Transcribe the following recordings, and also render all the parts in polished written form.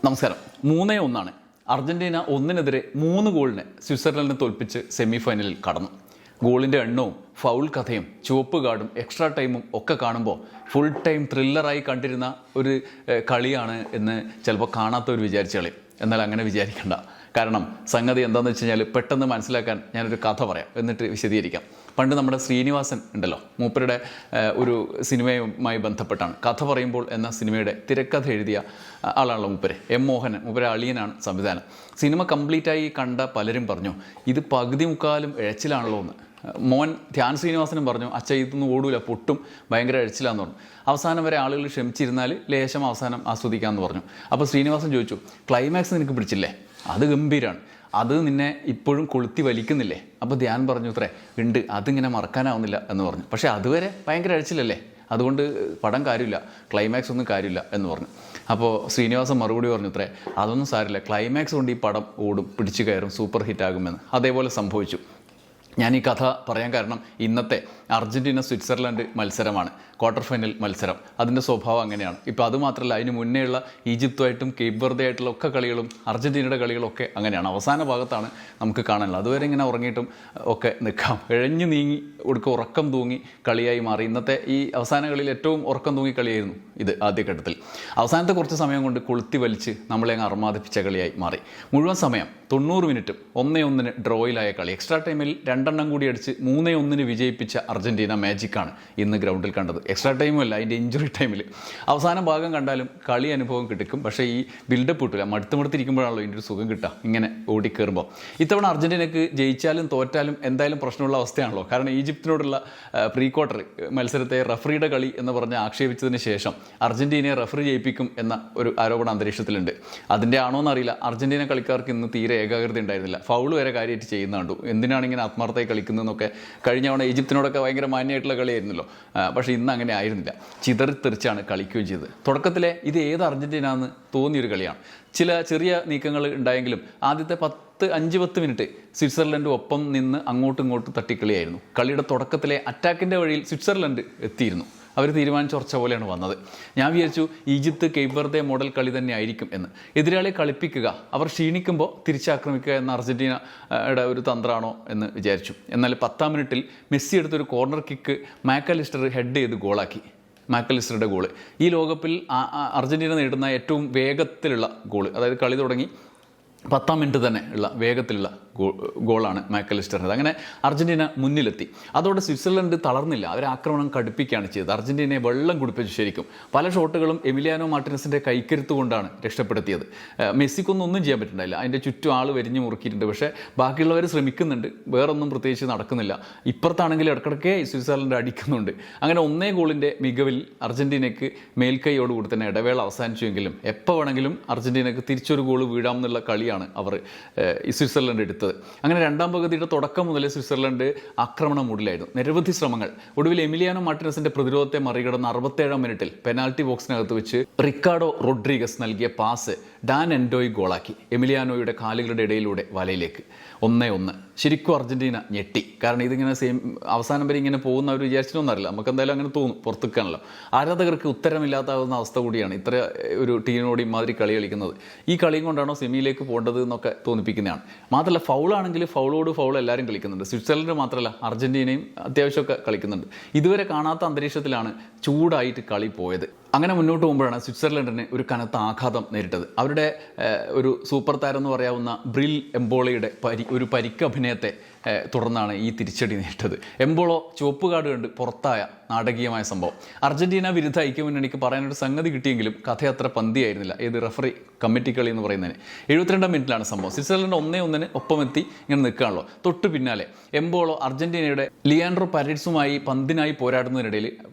നമസ്കാരം. 3-1 അർജന്റീന 1-നെതിരെ 3 ഗോളിന് സ്വിറ്റ്സർലൻഡിനെ തോൽപ്പിച്ച് സെമി ഫൈനലിൽ കടന്നു. ഗോളിൻ്റെ എണ്ണവും ഫൗൾ കഥയും ചുവപ്പ് കാർഡും എക്സ്ട്രാ ടൈമും ഒക്കെ കാണുമ്പോൾ ഫുൾ ടൈം ത്രില്ലറായി കണ്ടിരുന്ന ഒരു കളിയാണ് എന്ന് ചിലപ്പോൾ കാണാത്തവർ വിചാരിച്ച കളി. എന്നാൽ അങ്ങനെ വിചാരിക്കേണ്ട. കാരണം സംഗതി എന്താണെന്ന് വെച്ച് കഴിഞ്ഞാൽ പെട്ടെന്ന് മനസ്സിലാക്കാൻ ഞാനൊരു കഥ പറയാം, എന്നിട്ട് വിശദീകരിക്കാം. പണ്ട് നമ്മുടെ ശ്രീനിവാസൻ ഉണ്ടല്ലോ, മൂപ്പരുടെ ഒരു സിനിമയുമായി ബന്ധപ്പെട്ടാണ് കഥ പറയുമ്പോൾ എന്ന സിനിമയുടെ തിരക്കഥ എഴുതിയ ആളാണല്ലോ മൂപ്പര്. എം മോഹനൻ മൂപ്പരെ അളിയനാണ് സംവിധാനം. സിനിമ കംപ്ലീറ്റായി കണ്ട പലരും പറഞ്ഞു ഇത് പകുതി മുക്കാലും ഇഴച്ചിലാണല്ലോ എന്ന്. മോൻ ധ്യാൻ ശ്രീനിവാസനും പറഞ്ഞു അച്ഛ ഇതൊന്നും ഓടൂല, പൊട്ടും, ഭയങ്കര ഇഴച്ചിലാന്ന് പറഞ്ഞു. അവസാനം വരെ ആളുകൾ ക്ഷമിച്ചിരുന്നാൽ ലേശം അവസാനം ആസ്വദിക്കാമെന്ന് പറഞ്ഞു. അപ്പോൾ ശ്രീനിവാസൻ ചോദിച്ചു, ക്ലൈമാക്സ് നിനക്ക് പിടിച്ചില്ലേ? അത് ഗംഭീരമാണ്, അത് നിന്നെ ഇപ്പോഴും കൊളുത്തി വലിക്കുന്നില്ലേ? അപ്പോൾ ധ്യാൻ പറഞ്ഞു അത്രേ ഉണ്ട്, അതിങ്ങനെ മറക്കാനാവുന്നില്ല എന്ന് പറഞ്ഞു. പക്ഷേ അതുവരെ ഭയങ്കര അഴിച്ചില്ലല്ലേ, അതുകൊണ്ട് പടം കാര്യമില്ല, ക്ലൈമാക്സ് ഒന്നും കാര്യമില്ല എന്ന് പറഞ്ഞു. അപ്പോൾ ശ്രീനിവാസൻ മറുപടി പറഞ്ഞു അത്രേ അതൊന്നും സാരില്ല, ക്ലൈമാക്സ് കൊണ്ട് ഈ പടം ഓടും, പിടിച്ചു കയറും, സൂപ്പർ ഹിറ്റാകുമെന്ന്. അതേപോലെ സംഭവിച്ചു. ഞാൻ ഈ കഥ പറയാൻ കാരണം ഇന്നത്തെ അർജൻറ്റീന സ്വിറ്റ്സർലൻഡ് മത്സരമാണ്, ക്വാർട്ടർ ഫൈനൽ മത്സരം. അതിൻ്റെ സ്വഭാവം അങ്ങനെയാണ്. ഇപ്പോൾ അതുമാത്രമല്ല, അതിന് മുന്നേയുള്ള ഈജിപ്തുമായിട്ടും കേപ്പ് വെർദെ ആയിട്ടുള്ള ഒക്കെ കളികളും അർജൻറ്റീനയുടെ കളികളൊക്കെ അങ്ങനെയാണ്. അവസാന ഭാഗത്താണ് നമുക്ക് കാണാനുള്ളത്. അതുവരെ ഇങ്ങനെ ഉറങ്ങിയിട്ടും ഒക്കെ നിൽക്കാം, ഇഴഞ്ഞു നീങ്ങി ഒടുക്ക ഉറക്കം തൂങ്ങി കളിയായി മാറി. ഇന്നത്തെ ഈ അവസാന കളിയിൽ ഏറ്റവും ഉറക്കം തൂങ്ങി കളിയായിരുന്നു ഇത് ആദ്യഘട്ടത്തിൽ. അവസാനത്തെ കുറച്ച് സമയം കൊണ്ട് കൊളുത്തി വലിച്ച് നമ്മളെ അങ്ങ് അർമാദിപ്പിച്ച കളിയായി മാറി. മുഴുവൻ സമയം 90 മിനിറ്റും 1-1 ഡ്രോയിലായ കളി. എക്സ്ട്രാ ടൈമിൽ 2 എണ്ണം കൂടി അടിച്ച് 3-1 വിജയിപ്പിച്ച അർജൻറ്റീന മാജിക്കാണ് ഇന്ന് ഗ്രൗണ്ടിൽ കണ്ടത്. എക്സ്ട്രാ ടൈമും അല്ല, അതിൻ്റെ ഇഞ്ചുറി ടൈമിൽ അവസാന ഭാഗം കണ്ടാലും കളി അനുഭവം കിട്ടും. പക്ഷേ ഈ ബിൽഡപ്പ് കിട്ടില്ല, മടുത്തിരിക്കുമ്പോഴാണല്ലോ ഇതിൻ്റെ ഒരു സുഖം കിട്ടുക ഇങ്ങനെ ഓടിക്കയറുമ്പോൾ. ഇത്തവണ അർജൻറ്റീനക്ക് ജയിച്ചാലും തോറ്റാലും എന്തായാലും പ്രശ്നമുള്ള അവസ്ഥയാണല്ലോ. കാരണം ഈജിപ്തിനോടുള്ള പ്രീ ക്വാർട്ടർ മത്സരത്തെ റഫറിയുടെ കളി എന്ന് പറഞ്ഞ് ആക്ഷേപിച്ചതിന് ശേഷം അർജൻറ്റീനയെ റഫറി ജയിപ്പിക്കും എന്ന ഒരു ആരോപണ അന്തരീക്ഷത്തിലുണ്ട്. അതിൻ്റെ ആണോ എന്നറിയില്ല. അർജൻറ്റീന കളിക്കാർക്ക് ഇന്ന് തീരെ ഏകാഗ്രത ഉണ്ടായിരുന്നില്ല. ഫൗൾ വരെ കാര്യമായിട്ട് ചെയ്യുന്ന കണ്ടു. എന്തിനാണ് ഇങ്ങനെ ആത്മാർത്ഥമായി കളിക്കുന്നതെന്നൊക്കെ. കഴിഞ്ഞ തവണ ഈജിപ്തിനോടൊക്കെ ഭയങ്കര മാന്യമായിട്ടുള്ള കളിയായിരുന്നല്ലോ. പക്ഷേ ഇന്ന് അങ്ങനെ ആയിരുന്നില്ല. ചിതറിത്തെറിച്ചാണ് കളിക്കുകയും ചെയ്തത്. തുടക്കത്തിലെ ഇത് ഏത് അർജൻറ്റീന എന്ന് തോന്നിയൊരു കളിയാണ്. ചില ചെറിയ നീക്കങ്ങൾ ഉണ്ടായെങ്കിലും ആദ്യത്തെ 5-10 മിനിറ്റ് സ്വിറ്റ്സർലൻഡ് ഒപ്പം നിന്ന് അങ്ങോട്ടും ഇങ്ങോട്ടും തട്ടിക്കളിയായിരുന്നു. കളിയുടെ തുടക്കത്തിലെ അറ്റാക്കിൻ്റെ വഴിയിൽ സ്വിറ്റ്സർലൻഡ് എത്തിയിരുന്നു. അവർ തീരുമാനിച്ചുറച്ച പോലെയാണ് വന്നത്. ഞാൻ വിചാരിച്ചു ഈജിപ്ത് കേപ്പ് വെർദെ മോഡൽ കളി തന്നെ ആയിരിക്കും എന്ന്. എതിരാളിയെ കളിപ്പിക്കുക, അവർ ക്ഷീണിക്കുമ്പോൾ തിരിച്ചാക്രമിക്കുക എന്ന അർജൻറ്റീനയുടെ ഒരു തന്ത്രമാണോ എന്ന് വിചാരിച്ചു. എന്നാൽ 10-ാം മിനിറ്റിൽ മെസ്സി എടുത്തൊരു കോർണർ കിക്ക് മാക്കലിസ്റ്റർ ഹെഡ് ചെയ്ത് ഗോളാക്കി. മാക്കലിസ്റ്ററുടെ ഗോള് ഈ ലോകകപ്പിൽ അർജൻറ്റീന നേടുന്ന ഏറ്റവും വേഗത്തിലുള്ള ഗോള്. അതായത് കളി തുടങ്ങി 10-ാം മിനിറ്റ് തന്നെ ഉള്ള വേഗത്തിലുള്ള ഗോളാണ് മാക്കലിസ്റ്ററിൻ്റെ. അങ്ങനെ അർജൻറ്റീന മുന്നിലെത്തി. അതോടെ സ്വിറ്റ്സർലൻഡ് തളർന്നില്ല, അവർ ആക്രമണം കടുപ്പിക്കുകയാണ് ചെയ്തത്. അർജൻറ്റീനയെ വെള്ളം കുടിപ്പിച്ചു. ശരിക്കും പല ഷോട്ടുകളും എമിലിയാനോ മാർട്ടിനസിൻ്റെ കൈക്കരുത്ത് കൊണ്ടാണ് രക്ഷപ്പെടുത്തിയത്. മെസ്സിക്കൊന്നും ചെയ്യാൻ പറ്റുന്നില്ല, അതിൻ്റെ ചുറ്റും ആൾ വരിഞ്ഞ് മുറുക്കിയിട്ടുണ്ട്. പക്ഷേ ബാക്കിയുള്ളവർ ശ്രമിക്കുന്നുണ്ട്, വേറൊന്നും പ്രത്യേകിച്ച് നടക്കുന്നില്ല. ഇപ്പുറത്താണെങ്കിൽ ഇടക്കിടക്കേ സ്വിറ്റ്സർലൻഡ് അടിക്കുന്നുണ്ട്. അങ്ങനെ 1 ഗോളിൻ്റെ മികവിൽ അർജൻറ്റീനയ്ക്ക് മേൽക്കൈയോടുകൂടി തന്നെ ഇടവേള അവസാനിച്ചുവെങ്കിലും എപ്പോൾ വേണമെങ്കിലും അർജൻറ്റീനയ്ക്ക് തിരിച്ചൊരു ഗോൾ വീഴാമെന്നുള്ള കളിയാണ് അവർ സ്വിറ്റ്സർലൻഡ് എടുത്തത്. അങ്ങനെ 2-ാം പകുതിയുടെ തുടക്കം മുതൽ സ്വിറ്റ്സർലൻഡ് ആക്രമണ മൂഡിലായിരുന്നു. നിരവധി ശ്രമങ്ങൾ. ഒടുവിൽ എമിലിയാനോ മാർട്ടിനസിന്റെ പ്രതിരോധത്തെ മറികടന്ന് 67-ാം മിനിറ്റിൽ പെനാൽറ്റി ബോക്സിനകത്ത് വെച്ച് റിക്കാർഡോ റോഡ്രിഗസ് നൽകിയ പാസ് ഡാൻ എൻഡോയ് ഗോളാക്കി. എമിലിയാനോയുടെ കാലുകളുടെ ഇടയിലൂടെ വലയിലേക്ക്. 1-1. ശരിക്കും അർജൻറ്റീന ഞെട്ടി. കാരണം ഇതിങ്ങനെ അവസാനം വരെ ഇങ്ങനെ പോകുന്ന അവർ വിചാരിച്ചിട്ടൊന്നറിയില്ല. നമുക്ക് എന്തായാലും അങ്ങനെ തോന്നും, പുറത്തുക്കാണല്ലോ. ആരാധകർക്ക് ഉത്തരമില്ലാത്താവുന്ന അവസ്ഥ കൂടിയാണ് ഇത്ര ഒരു ടീമിനോട് ഇമാതിരി കളി കളിക്കുന്നത്. ഈ കളിയും കൊണ്ടാണോ സെമിയിലേക്ക് പോകേണ്ടത് എന്നൊക്കെ തോന്നിപ്പിക്കുന്നതാണ്. മാത്രമല്ല ഫൗളാണെങ്കിൽ ഫൗളോട് ഫൗൾ എല്ലാവരും കളിക്കുന്നുണ്ട്. സ്വിറ്റ്സർലൻഡ് മാത്രമല്ല അർജൻറ്റീനയും അത്യാവശ്യമൊക്കെ കളിക്കുന്നുണ്ട്. ഇതുവരെ കാണാത്ത അന്തരീക്ഷത്തിലാണ് ചൂടായിട്ട് കളി പോയത്. അങ്ങനെ മുന്നോട്ട് പോകുമ്പോഴാണ് സ്വിറ്റ്സർലൻഡിന് ഒരു കനത്ത ആഘാതം നേരിട്ടത്. അവരുടെ ഒരു സൂപ്പർ താരം എന്ന് പറയാവുന്ന ബ്രിൽ എംബോളയുടെ ഒരു പരിക്ക് അഭിനയത്തെ തുടർന്നാണ് ഈ തിരിച്ചടി നേരിട്ടത്. എംബോളോ ചുവപ്പ് കാർഡ് കണ്ട് പുറത്തായ നാടകീയമായ സംഭവം. അർജൻറ്റീന വിരുദ്ധ ഐക്യമുന്നണിക്ക് പറയാനൊരു സംഗതി കിട്ടിയെങ്കിലും കഥ അത്ര പന്തിയായിരുന്നില്ല. ഏത് റഫറി കമ്മിറ്റി കളി എന്ന് പറയുന്നതിന് 72-ാം മിനിറ്റിലാണ് സംഭവം. സ്വിറ്റ്സർലൻഡ് 1-1 ഒപ്പമെത്തി ഇങ്ങനെ നിൽക്കുകയാണല്ലോ. തൊട്ട് പിന്നാലെ എംബോളോ അർജൻറ്റീനയുടെ ലിയാൻഡ്രോ പരേഡ്സുമായി പന്തിനായി പോരാടുന്നതിനിടയിൽ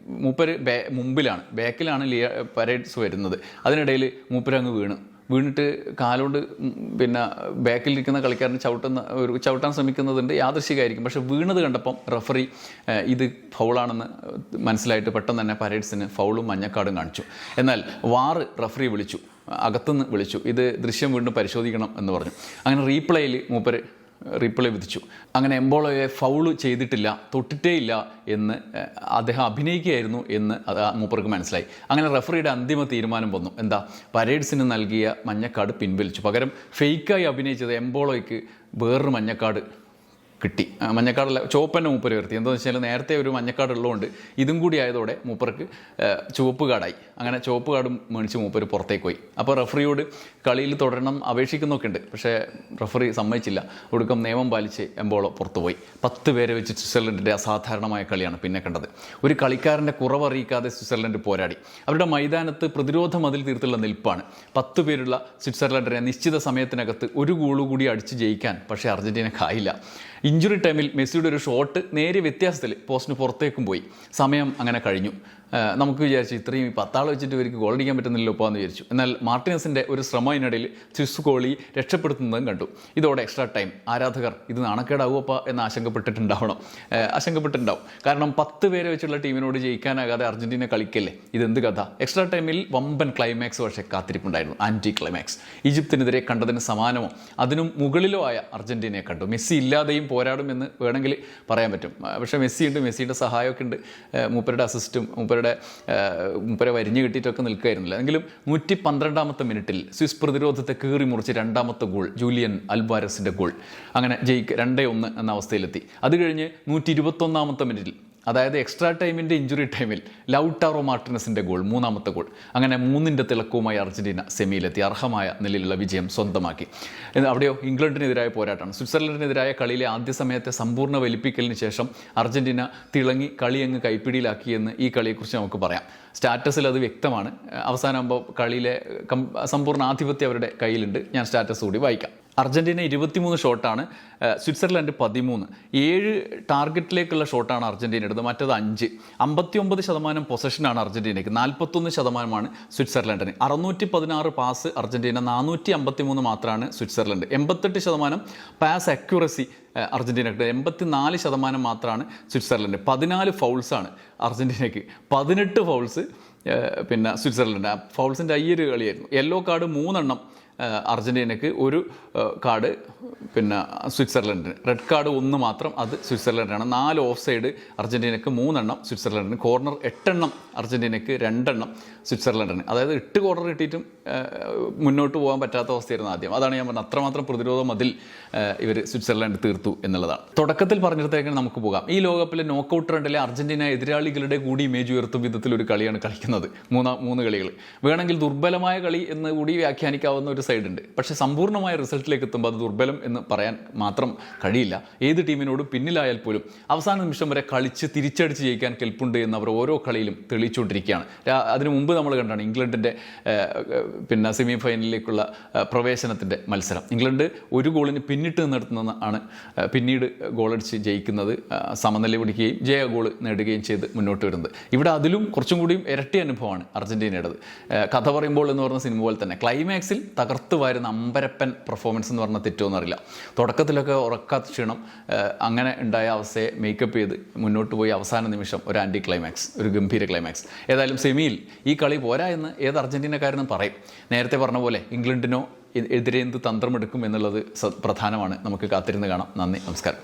മൂപ്പര് മുമ്പിലാണ്, ബാക്കിലാണ് പരേഡ്സ് വരുന്നത്. അതിനിടയിൽ മൂപ്പര് അങ്ങ് വീണിട്ട് കാലുകൊണ്ട് പിന്നെ ബാക്കിലിരിക്കുന്ന കളിക്കാരന് ചവിട്ടാൻ ശ്രമിക്കുന്നതുണ്ട്. യാദൃശ്ചികമായിരിക്കും. പക്ഷേ വീണത് കണ്ടപ്പം റഫറി ഇത് ഫൗളാണെന്ന് മനസ്സിലായിട്ട് പെട്ടെന്ന് തന്നെ പരേഡ്സിന് ഫൗളും മഞ്ഞക്കാർഡും കാണിച്ചു. എന്നാൽ വാർ റഫറി വിളിച്ചു, അകത്തുനിന്ന് വിളിച്ചു, ഇത് ദൃശ്യം വീണ്ടും പരിശോധിക്കണം എന്ന് പറഞ്ഞു. അങ്ങനെ റീപ്ലേയിൽ മൂപ്പര് റീപ്ലേ വിധിച്ചു. അങ്ങനെ എംബോളോയെ ഫൗള് ചെയ്തിട്ടില്ല, തൊട്ടിട്ടേയില്ല എന്ന് അദ്ദേഹം അഭിനയിക്കുകയായിരുന്നു എന്ന് മൂപ്പർക്ക് മനസ്സിലായി. അങ്ങനെ റഫറിയുടെ അന്തിമ തീരുമാനം വന്നു. എന്താ? പരേഡ്സിന് നൽകിയ മഞ്ഞക്കാർഡ് പിൻവലിച്ചു. പകരം ഫേക്കായി അഭിനയിച്ചത് എംബോളോയ്ക്ക് വേറൊരു മഞ്ഞക്കാർഡ് കിട്ടി. മഞ്ഞക്കാർഡല്ല, ചുവപ്പന്നെ മൂപ്പർ ഉയർത്തി. എന്താണെന്ന് വെച്ചാൽ നേരത്തെ ഒരു മഞ്ഞക്കാർഡ് ഉള്ളതുകൊണ്ട് ഇതും കൂടി ആയതോടെ മൂപ്പർക്ക് ചുവപ്പ് കാർഡായി. അങ്ങനെ ചുവപ്പ് കാർഡും മേടിച്ച് മൂപ്പർ പുറത്തേക്ക് പോയി. അപ്പോൾ റഫറിയോട് കളിയിൽ തുടരണം അപേക്ഷിക്കുന്നൊക്കെ ഉണ്ട്, പക്ഷേ റഫറി സമ്മതിച്ചില്ല. ഒടുക്കം നിയമം പാലിച്ച് എംബോളോ പുറത്തുപോയി. 10 പേരെ വെച്ച് സ്വിറ്റ്സർലൻഡിൻ്റെ അസാധാരണമായ കളിയാണ് പിന്നെ കണ്ടത്. ഒരു കളിക്കാരൻ്റെ കുറവറിയിക്കാതെ സ്വിറ്റ്സർലൻഡ് പോരാടി. അവരുടെ മൈതാനത്ത് പ്രതിരോധ മതിൽ തീർത്തുള്ള നിൽപ്പാണ്. 10 പേരുള്ള സ്വിറ്റ്സർലൻഡിനെ നിശ്ചിത സമയത്തിനകത്ത് ഒരു ഗോൾ കൂടി അടിച്ച് ജയിക്കാൻ പക്ഷേ അർജൻറ്റീനക്കായില്ല. ഇഞ്ചുറി ടൈമിൽ മെസ്സിയുടെ ഒരു ഷോട്ട് നേരിയ വ്യത്യാസത്തിൽ പോസ്റ്റിന് പുറത്തേക്കും പോയി. സമയം അങ്ങനെ കഴിഞ്ഞു. നമുക്ക് വിചാരിച്ചു ഇത്രയും 10 ആൾ വെച്ചിട്ട് ഇവർക്ക് ഗോൾ അടിക്കാൻ പറ്റുന്നില്ലല്ലോ ഇപ്പോൾ എന്ന് വിചാരിച്ചു. എന്നാൽ മാർട്ടിനസിൻ്റെ ഒരു ശ്രമം ഇതിനിടയിൽ സ്വിസ് ഗോളി രക്ഷപ്പെടുത്തുന്നതും കണ്ടു. ഇതോടെ എക്സ്ട്രാ ടൈം. ആരാധകർ ഇത് നാണക്കേടാവുമപ്പ എന്ന് ആശങ്കപ്പെട്ടിട്ടുണ്ടാവും. കാരണം 10 പേരെ വെച്ചുള്ള ടീമിനോട് ജയിക്കാനാകാതെ അർജൻറ്റീന കളിക്കല്ലേ, ഇതെന്ത് കഥ? എക്സ്ട്രാ ടൈമിൽ വമ്പൻ ക്ലൈമാക്സ് പക്ഷേ കാത്തിരിപ്പുണ്ടായിരുന്നു. Anti climax. ഈജിപ്തിനെതിരെ കണ്ടതിന് സമാനമോ അതിനും മുകളിലോ ആയ അർജൻറ്റീനയെ കണ്ടു. മെസ്സി ഇല്ലാതെയും പോരാടുമെന്ന് വേണമെങ്കിൽ പറയാൻ പറ്റും. പക്ഷേ മെസ്സിയുണ്ട്, മെസ്സിയുടെ സഹായമൊക്കെ ഉണ്ട്. മൂപ്പരുടെ അസിസ്റ്റും മൂപ്പരെ വരിഞ്ഞ് കിട്ടിയിട്ടൊക്കെ നിൽക്കുകയായിരുന്നില്ല. എങ്കിലും 112ാമത്തെ മിനിറ്റിൽ സ്വിസ് പ്രതിരോധത്തെ കീറി മുറിച്ച് 2ാമത്തെ ഗോൾ, ജൂലിയൻ അൽവാരസിൻ്റെ ഗോൾ. അങ്ങനെ 2-1 എന്ന അവസ്ഥയിലെത്തി. അത് കഴിഞ്ഞ് 121ാമത്തെ മിനിറ്റിൽ, അതായത് എക്സ്ട്രാ ടൈമിൻ്റെ ഇഞ്ചുറി ടൈമിൽ ലൗട്ടാറോ മാർട്ടിനസിൻ്റെ ഗോൾ, 3ാമത്തെ ഗോൾ. അങ്ങനെ 3ൻ്റെ തിളക്കവുമായി അർജൻറ്റീന സെമിയിലെത്തി അർഹമായ നിലയിലുള്ള വിജയം സ്വന്തമാക്കി. അവിടെയോ ഇംഗ്ലണ്ടിനെതിരായ പോരാട്ടമാണ്. സ്വിറ്റ്സർലൻഡിനെതിരായ കളിയിലെ ആദ്യ സമയത്തെ സമ്പൂർണ്ണ വലിപ്പിക്കലിന് ശേഷം അർജൻറ്റീന തിളങ്ങി കളി അങ്ങ് കൈപ്പിടിയിലാക്കിയെന്ന് ഈ കളിയെക്കുറിച്ച് നമുക്ക് പറയാം. സ്റ്റാറ്റസിൽ അത് വ്യക്തമാണ്. അവസാനമാകുമ്പോൾ കളിയിലെ സമ്പൂർണ്ണ ആധിപത്യം അവരുടെ കയ്യിലുണ്ട്. ഞാൻ സ്റ്റാറ്റസ് കൂടി വായിക്കാം. അർജൻറ്റീന 23 ഷോട്ടാണ്, സ്വിറ്റ്സർലൻഡ് 13. 7 ടാർഗറ്റിലേക്കുള്ള ഷോട്ടാണ് അർജൻറ്റീന എടുത്തത്, മറ്റത് 5. 59% പൊസഷനാണ് അർജൻറ്റീനയ്ക്ക്, 41% സ്വിറ്റ്സർലൻഡിന്. 616 പാസ് അർജൻറ്റീന, 453 മാത്രമാണ് സ്വിറ്റ്സർലൻഡ്. 88% പാസ് അക്യുറസി അർജൻറ്റീനയ്ക്ക്, 84% മാത്രമാണ് സ്വിറ്റ്സർലൻഡ്. 14 ഫൗൾസാണ് അർജൻറ്റീനയ്ക്ക്, 18 ഫൗൾസ് പിന്നെ സ്വിറ്റ്സർലൻഡ്. ഫൗൾസിൻ്റെ അയ്യൊരു കളിയായിരുന്നു. യെല്ലോ കാർഡ് 3 അർജൻറ്റീനയ്ക്ക്, 1 കാർഡ് പിന്നെ സ്വിറ്റ്സർലൻഡിന്. റെഡ് കാർഡ് 1 മാത്രം, അത് സ്വിറ്റ്സർലൻഡാണ്. 4 ഓഫ് സൈഡ് അർജൻറ്റീനയ്ക്ക്, 3 സ്വിറ്റ്സർലൻഡിന്. കോർണർ 8 അർജൻറ്റീനയ്ക്ക്, 2 സ്വിറ്റ്സർലൻഡിന്. അതായത് 8 കോർണർ കിട്ടിയിട്ടും മുന്നോട്ട് പോകാൻ പറ്റാത്ത അവസ്ഥയായിരുന്നു ആദ്യം. അതാണ് ഞാൻ പറഞ്ഞത്, അത്രമാത്രം പ്രതിരോധ മതിൽ ഇവർ സ്വിറ്റ്സർലൻഡ് തീർത്തു എന്നുള്ളതാണ്. തുടക്കത്തിൽ പറഞ്ഞിടത്തേക്കാണ് നമുക്ക് പോകാം. ഈ ലോകകപ്പിലെ നോക്കൗട്ട് റൗണ്ടിലെ അർജൻറ്റീന എതിരാളികളുടെ കൂടി ഇമേജ് ഉയർത്തും വിധത്തിൽ ഒരു കളിയാണ് കളിക്കുന്നത്. 3 കളികൾ വേണമെങ്കിൽ ദുർബലമായ കളി എന്ന് കൂടി വ്യാഖ്യാനിക്കാവുന്ന ഒരു സൈഡുണ്ട്. പക്ഷേ സമ്പൂർണ്ണമായ റിസൾട്ടിലേക്ക് എത്തുമ്പോൾ അത് ദുർബലം എന്ന് പറയാൻ മാത്രം കഴിയില്ല. ഏത് ടീമിനോടും പിന്നിലായാൽ പോലും അവസാന നിമിഷം വരെ കളിച്ച് തിരിച്ചടിച്ച് ജയിക്കാൻ കെൽപ്പുണ്ട് എന്ന് അവർ ഓരോ കളിയിലും തെളിയിച്ചുകൊണ്ടിരിക്കുകയാണ്. അതിനു മുമ്പ് നമ്മൾ കണ്ടാണ് ഇംഗ്ലണ്ടിൻ്റെ പിന്നെ സെമി ഫൈനലിലേക്കുള്ള പ്രവേശനത്തിൻ്റെ മത്സരം. ഇംഗ്ലണ്ട് 1 ഗോളിന് പിന്നിട്ട് നിന്നെടുത്തുന്നതാണ് പിന്നീട് ഗോളടിച്ച് ജയിക്കുന്നത്, സമനില പിടിക്കുകയും ജയ ഗോൾ നേടുകയും ചെയ്ത് മുന്നോട്ട് വരുന്നത്. ഇവിടെ അതിലും കുറച്ചും കൂടിയും ഇരട്ടി അനുഭവമാണ് അർജൻറ്റീനയുടേത്. കഥ പറയുമ്പോൾ എന്ന് പറഞ്ഞ സിനിമ പോലെ തന്നെ ക്ലൈമാക്സിൽ തകർത്ത് വാരുന്ന അമ്പരപ്പൻ പെർഫോമൻസ് എന്ന് പറഞ്ഞാൽ തെറ്റുമെന്നറിയില്ല. തുടക്കത്തിലൊക്കെ ഉറക്കാത്ത ക്ഷീണം, അങ്ങനെ ഉണ്ടായ അവസ്ഥയെ മേക്കപ്പ് ചെയ്ത് മുന്നോട്ട് പോയി അവസാന നിമിഷം ഒരു ആൻറ്റി ക്ലൈമാക്സ്, ഒരു ഗംഭീര ക്ലൈമാക്സ്. ഏതായാലും സെമിയിൽ ഈ കളി പോരാ എന്ന് ഏത് അർജൻറ്റീനക്കാരെന്നും പറയും. നേരത്തെ പറഞ്ഞ പോലെ ഇംഗ്ലണ്ടിനോ എതിരെ എന്ത് തന്ത്രമെടുക്കും എന്നുള്ളത് പ്രധാനമാണ്. നമുക്ക് കാത്തിരുന്ന് കാണാം. നന്ദി, നമസ്കാരം.